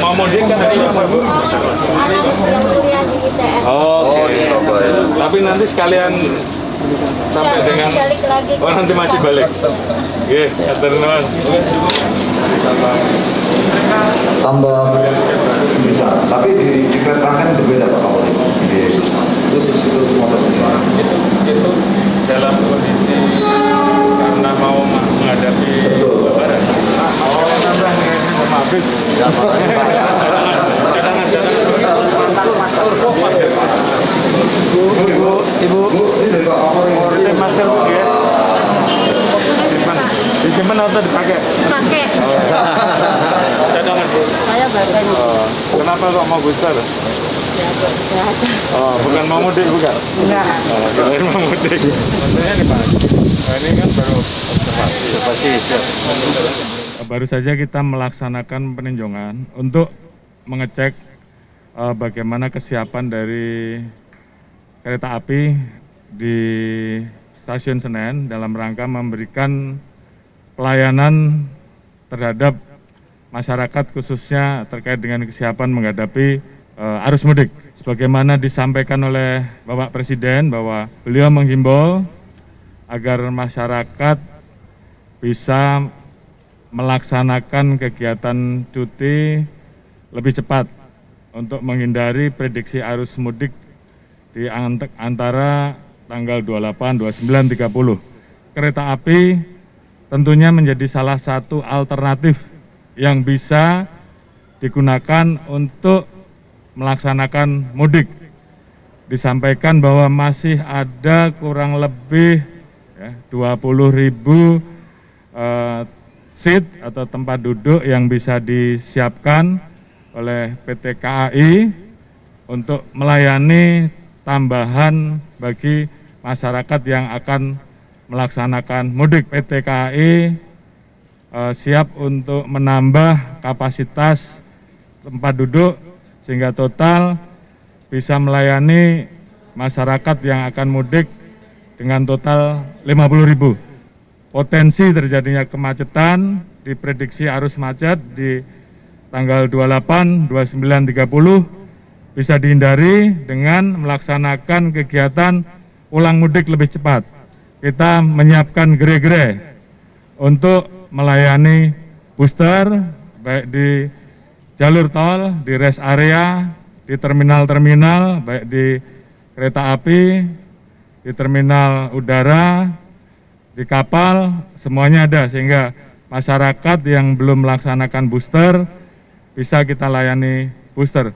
Mau mudik kan dari apa, Bu? Anak yang kuliah di ITS. Oh, di Surabaya. Tapi nanti sekalian sampai Ya, dengan nanti balik lagi. nanti masih balik. Oke, atur nuwun. Tambah bisa, tapi di keterangan berbeda Pak Kapolri di Susma. Itu semua tersendiri. Itu dalam kondisi karena mau menghadapi Lebaran. Oh, nambah habis. Ibu, ini dari Pak Kapolri. ini masker Bu ya. Disimpan atau dipakai? Pakai. Cadangan Bu. Saya bagian Kenapa kok mau booster? kesehatan. Oh, bukan mau mudik bukan? Enggak. Oh, kirain mau mudik. Contohnya nih Pak. Nah, ini kan baru observasi. Baru saja kita melaksanakan peninjauan untuk mengecek bagaimana kesiapan dari kereta api di Stasiun Senen dalam rangka memberikan pelayanan terhadap masyarakat khususnya terkait dengan kesiapan menghadapi arus mudik. Sebagaimana disampaikan oleh Bapak Presiden bahwa beliau menghimbau agar masyarakat bisa melaksanakan kegiatan cuti lebih cepat untuk menghindari prediksi arus mudik di antara tanggal 28, 29, 30. Kereta api tentunya menjadi salah satu alternatif yang bisa digunakan untuk melaksanakan mudik. Disampaikan bahwa masih ada kurang lebih 20.000 seat atau tempat duduk yang bisa disiapkan oleh PT KAI untuk melayani tambahan bagi masyarakat yang akan melaksanakan mudik. PT KAI siap untuk menambah kapasitas tempat duduk sehingga total bisa melayani masyarakat yang akan mudik dengan total 50.000. Potensi terjadinya kemacetan diprediksi arus macet di tanggal 28, 29, 30 bisa dihindari dengan melaksanakan kegiatan pulang mudik lebih cepat. Kita menyiapkan gere-gere untuk melayani booster baik di jalur tol, di rest area, di terminal-terminal, baik di kereta api, di terminal udara, di kapal, semuanya ada sehingga masyarakat yang belum melaksanakan booster bisa kita layani booster.